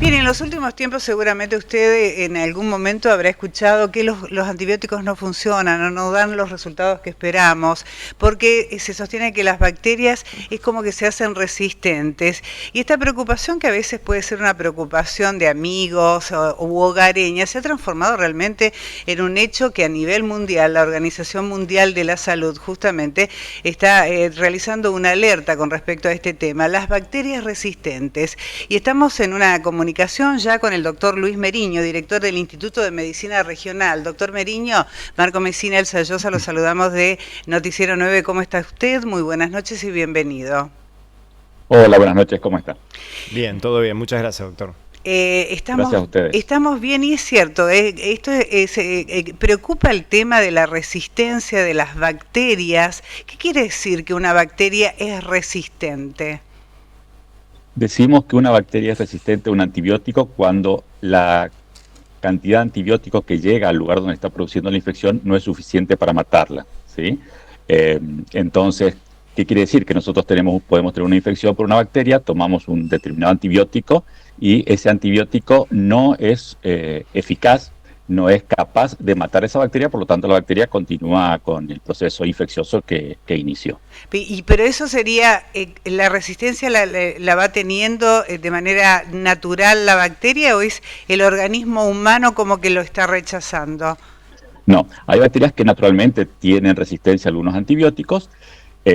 Bien, en los últimos tiempos seguramente usted en algún momento habrá escuchado que los antibióticos no funcionan o no dan los resultados que esperamos, porque se sostiene que las bacterias es como que se hacen resistentes. Y esta preocupación, que a veces puede ser una preocupación de amigos u hogareña, se ha transformado realmente en un hecho que a nivel mundial, la Organización Mundial de la Salud justamente está realizando una alerta con respecto a este tema, las bacterias resistentes. Y estamos en una comunicación ya con el doctor Luis Meriño, director del Instituto de Medicina Regional. Doctor Meriño, Marco Messina, Elsa Llosa, los saludamos de Noticiero 9. ¿Cómo está usted? Muy buenas noches y bienvenido. Hola, buenas noches, ¿cómo está? Bien, todo bien, muchas gracias, doctor. Gracias a ustedes. Estamos bien, y es cierto, preocupa el tema de la resistencia de las bacterias. ¿Qué quiere decir que una bacteria es resistente? Decimos que una bacteria es resistente a un antibiótico cuando la cantidad de antibióticos que llega al lugar donde está produciendo la infección no es suficiente para matarla, ¿sí? Entonces, ¿qué quiere decir? Que nosotros podemos tener una infección por una bacteria, tomamos un determinado antibiótico y ese antibiótico no es eficaz, no es capaz de matar esa bacteria, por lo tanto la bacteria continúa con el proceso infeccioso que inició. Pero eso sería, ¿la resistencia la va teniendo de manera natural la bacteria, o es el organismo humano como que lo está rechazando? No, hay bacterias que naturalmente tienen resistencia a algunos antibióticos.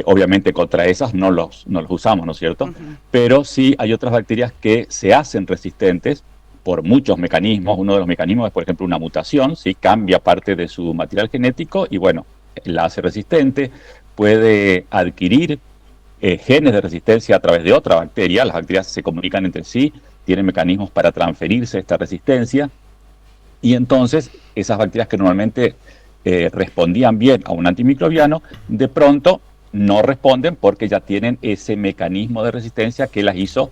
Obviamente contra esas no los usamos, ¿no es cierto? Uh-huh. Pero sí hay otras bacterias que se hacen resistentes por muchos mecanismos. Uno de los mecanismos es, por ejemplo, una mutación, ¿sí? Cambia parte de su material genético y, bueno, la hace resistente. Puede adquirir genes de resistencia a través de otra bacteria. Las bacterias se comunican entre sí, tienen mecanismos para transferirse esta resistencia. Y entonces, esas bacterias que normalmente respondían bien a un antimicrobiano, de pronto no responden porque ya tienen ese mecanismo de resistencia que las hizo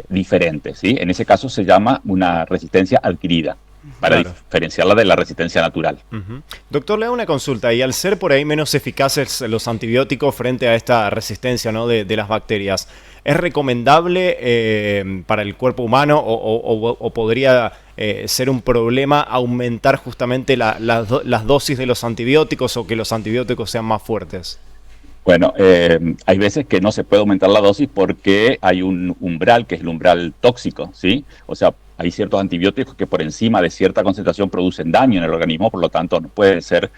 diferentes, ¿sí? En ese caso se llama una resistencia adquirida, para diferenciarla de la resistencia natural. Uh-huh. Doctor, le hago una consulta, y al ser por ahí menos eficaces los antibióticos frente a esta resistencia, ¿no, de las bacterias, ¿es recomendable para el cuerpo humano o podría ser un problema aumentar justamente las dosis de los antibióticos, o que los antibióticos sean más fuertes? Bueno, hay veces que no se puede aumentar la dosis porque hay un umbral, que es el umbral tóxico, ¿sí? O sea, hay ciertos antibióticos que por encima de cierta concentración producen daño en el organismo, por lo tanto no pueden ser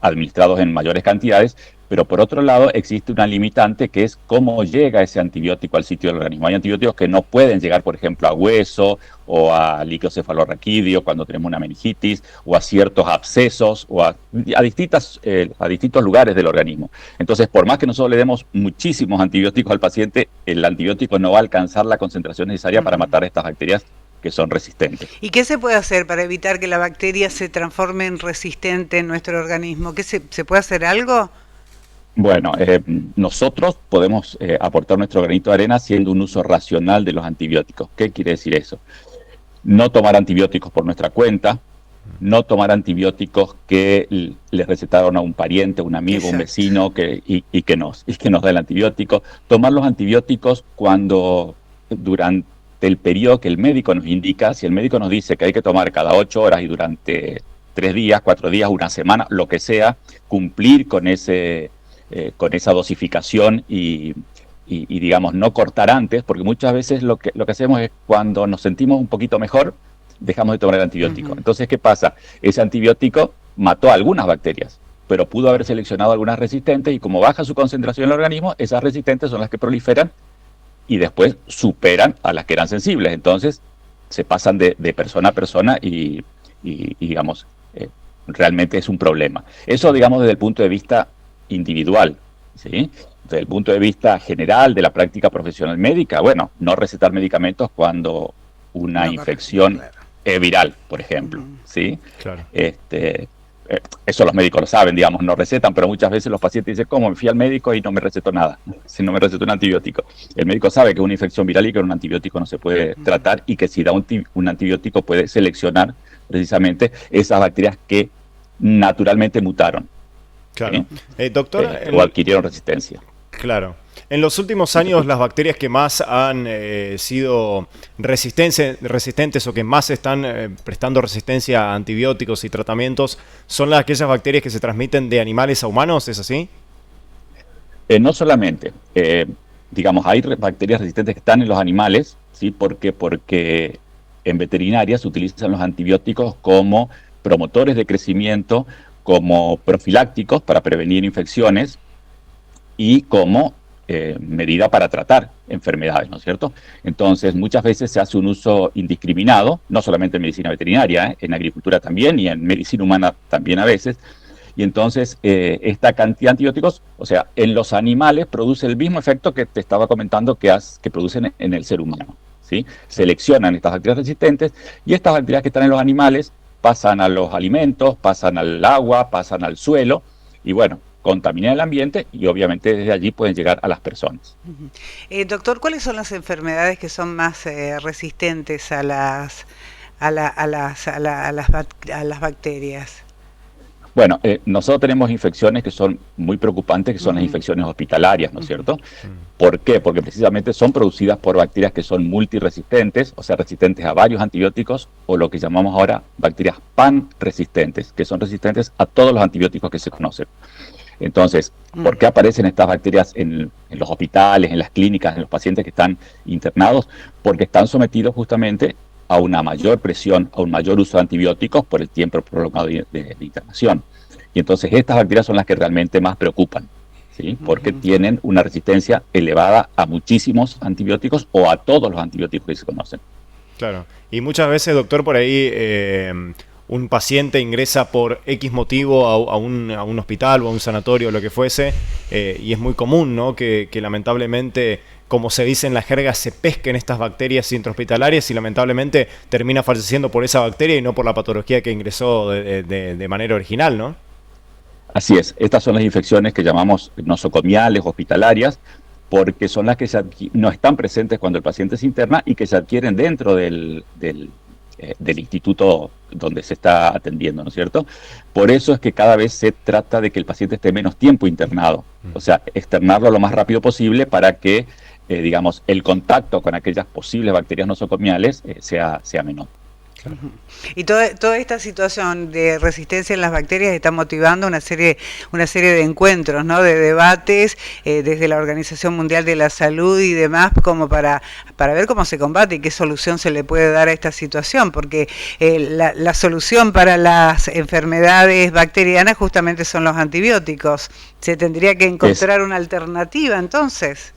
administrados en mayores cantidades. Pero por otro lado existe una limitante, que es cómo llega ese antibiótico al sitio del organismo. Hay antibióticos que no pueden llegar, por ejemplo, a hueso o a líquido cefalorraquídeo cuando tenemos una meningitis, o a ciertos abscesos, o a distintos lugares del organismo. Entonces, por más que nosotros le demos muchísimos antibióticos al paciente, el antibiótico no va a alcanzar la concentración necesaria para matar estas bacterias que son resistentes. ¿Y qué se puede hacer para evitar que la bacteria se transforme en resistente en nuestro organismo? ¿Se puede hacer algo? Bueno, nosotros podemos aportar nuestro granito de arena haciendo un uso racional de los antibióticos. ¿Qué quiere decir eso? No tomar antibióticos por nuestra cuenta, no tomar antibióticos que le recetaron a un pariente, un amigo, un vecino y que nos da el antibiótico. Tomar los antibióticos durante el periodo que el médico nos indica. Si el médico nos dice que hay que tomar cada 8 horas y durante 3 días, 4 días, una semana, lo que sea, cumplir con esa dosificación y digamos, no cortar antes, porque muchas veces lo que hacemos es, cuando nos sentimos un poquito mejor, dejamos de tomar el antibiótico. Uh-huh. Entonces, ¿qué pasa? Ese antibiótico mató a algunas bacterias, pero pudo haber seleccionado algunas resistentes, y como baja su concentración en el organismo, esas resistentes son las que proliferan y después superan a las que eran sensibles. Entonces, se pasan de persona a persona y digamos, realmente es un problema. Eso, digamos, desde el punto de vista individual, ¿sí? Desde el punto de vista general de la práctica profesional médica, bueno, no recetar medicamentos cuando una infección es viral, por ejemplo, ¿sí? Claro. Eso los médicos lo saben, digamos, no recetan, pero muchas veces los pacientes dicen, ¿cómo? Me fui al médico y no me recetó nada, si no me recetó un antibiótico. El médico sabe que es una infección viral y que un antibiótico no se puede tratar, y que si da un antibiótico puede seleccionar precisamente esas bacterias que naturalmente mutaron. Claro. Doctor, o adquirieron resistencia. Claro. En los últimos años, las bacterias que más han sido resistentes o que más están prestando resistencia a antibióticos y tratamientos son aquellas bacterias que se transmiten de animales a humanos, ¿es así? No solamente, digamos, hay bacterias resistentes que están en los animales, ¿sí? Porque en veterinaria se utilizan los antibióticos como promotores de crecimiento, como profilácticos para prevenir infecciones y como medida para tratar enfermedades, ¿no es cierto? Entonces, muchas veces se hace un uso indiscriminado, no solamente en medicina veterinaria, en agricultura también y en medicina humana también a veces. Y entonces, esta cantidad de antibióticos, o sea, en los animales produce el mismo efecto que te estaba comentando que producen en el ser humano, ¿sí? Seleccionan estas bacterias resistentes y estas bacterias que están en los animales pasan a los alimentos, pasan al agua, pasan al suelo y bueno, contaminan el ambiente y obviamente desde allí pueden llegar a las personas. Doctor, ¿cuáles son las enfermedades que son más resistentes a las bacterias? Bueno, nosotros tenemos infecciones que son muy preocupantes, que son las infecciones hospitalarias, ¿no es cierto? ¿Por qué? Porque precisamente son producidas por bacterias que son multiresistentes, o sea, resistentes a varios antibióticos, o lo que llamamos ahora bacterias pan-resistentes, que son resistentes a todos los antibióticos que se conocen. Entonces, ¿por qué aparecen estas bacterias en los hospitales, en las clínicas, en los pacientes que están internados? Porque están sometidos justamente a una mayor presión, a un mayor uso de antibióticos por el tiempo prolongado de internación. Y entonces estas bacterias son las que realmente más preocupan, ¿sí? Porque tienen una resistencia elevada a muchísimos antibióticos o a todos los antibióticos que se conocen. Claro. Y muchas veces, doctor, por ahí un paciente ingresa por X motivo a un hospital o a un sanatorio o lo que fuese, y es muy común, ¿no?, que lamentablemente, como se dice en la jerga, se pesquen estas bacterias intrahospitalarias y lamentablemente termina falleciendo por esa bacteria y no por la patología que ingresó de manera original, ¿no? Así es. Estas son las infecciones que llamamos nosocomiales hospitalarias, porque son las que no están presentes cuando el paciente se interna y que se adquieren dentro del instituto donde se está atendiendo, ¿no es cierto? Por eso es que cada vez se trata de que el paciente esté menos tiempo internado, o sea, externarlo lo más rápido posible para que digamos, el contacto con aquellas posibles bacterias nosocomiales sea menor. Claro. Y toda esta situación de resistencia en las bacterias está motivando una serie de encuentros, ¿no?, de debates desde la Organización Mundial de la Salud y demás, como para ver cómo se combate y qué solución se le puede dar a esta situación, porque la solución para las enfermedades bacterianas justamente son los antibióticos. Se tendría que encontrar una alternativa entonces.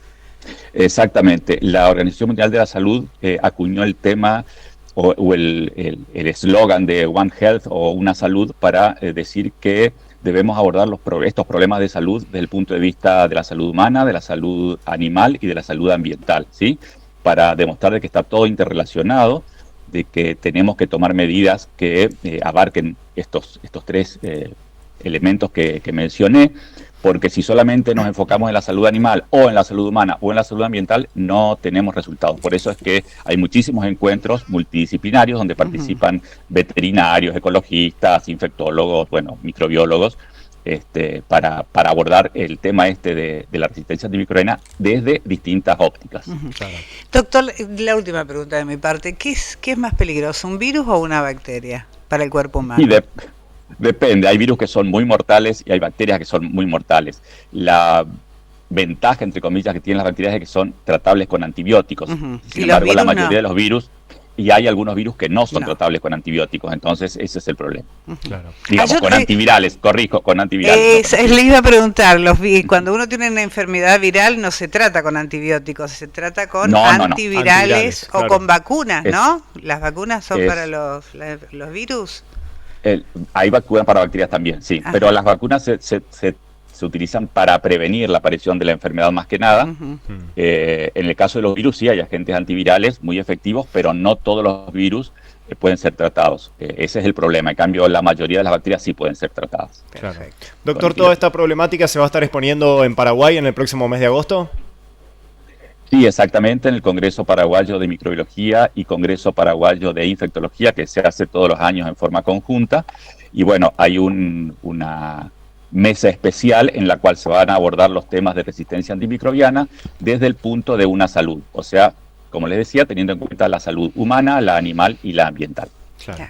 Exactamente. La Organización Mundial de la Salud acuñó el tema o el eslogan de One Health o Una Salud para decir que debemos abordar estos problemas de salud desde el punto de vista de la salud humana, de la salud animal y de la salud ambiental, ¿sí? Para demostrar de que está todo interrelacionado, de que tenemos que tomar medidas que abarquen estos tres elementos que mencioné, porque si solamente nos enfocamos en la salud animal o en la salud humana o en la salud ambiental, no tenemos resultados. Por eso es que hay muchísimos encuentros multidisciplinarios donde participan veterinarios, ecologistas, infectólogos, bueno, microbiólogos, para abordar el tema de la resistencia antimicrobiana desde distintas ópticas. Claro. Doctor, la última pregunta de mi parte, ¿qué es más peligroso, un virus o una bacteria para el cuerpo humano? Depende, hay virus que son muy mortales y hay bacterias que son muy mortales. La ventaja, entre comillas, que tienen las bacterias es que son tratables con antibióticos. Sin embargo, la mayoría de los virus, y hay algunos virus que no son tratables con antibióticos, entonces ese es el problema. Claro. Digamos, con antivirales, con antivirales. Le iba a preguntar, cuando uno tiene una enfermedad viral no se trata con antibióticos, se trata con antivirales o con vacunas, ¿no? Las vacunas son para los virus. Hay vacunas para bacterias también, sí, pero las vacunas se utilizan para prevenir la aparición de la enfermedad más que nada. En el caso de los virus sí hay agentes antivirales muy efectivos, pero no todos los virus pueden ser tratados. Ese es el problema. En cambio, la mayoría de las bacterias sí pueden ser tratadas. Perfecto. Doctor, ¿toda esta problemática se va a estar exponiendo en Paraguay en el próximo mes de agosto? Sí, exactamente, en el Congreso Paraguayo de Microbiología y Congreso Paraguayo de Infectología, que se hace todos los años en forma conjunta. Y bueno, hay una mesa especial en la cual se van a abordar los temas de resistencia antimicrobiana desde el punto de una salud, o sea, como les decía, teniendo en cuenta la salud humana, la animal y la ambiental. Claro.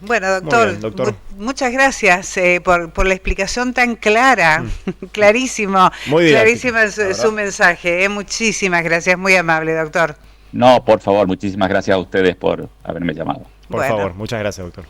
Bueno, doctor, Bien, doctor. Muchas gracias por la explicación tan clara, clarísimo, Muy clarísima didáctico, su mensaje. Muchísimas gracias, muy amable, doctor. No, por favor, muchísimas gracias a ustedes por haberme llamado. Por favor, muchas gracias, doctor.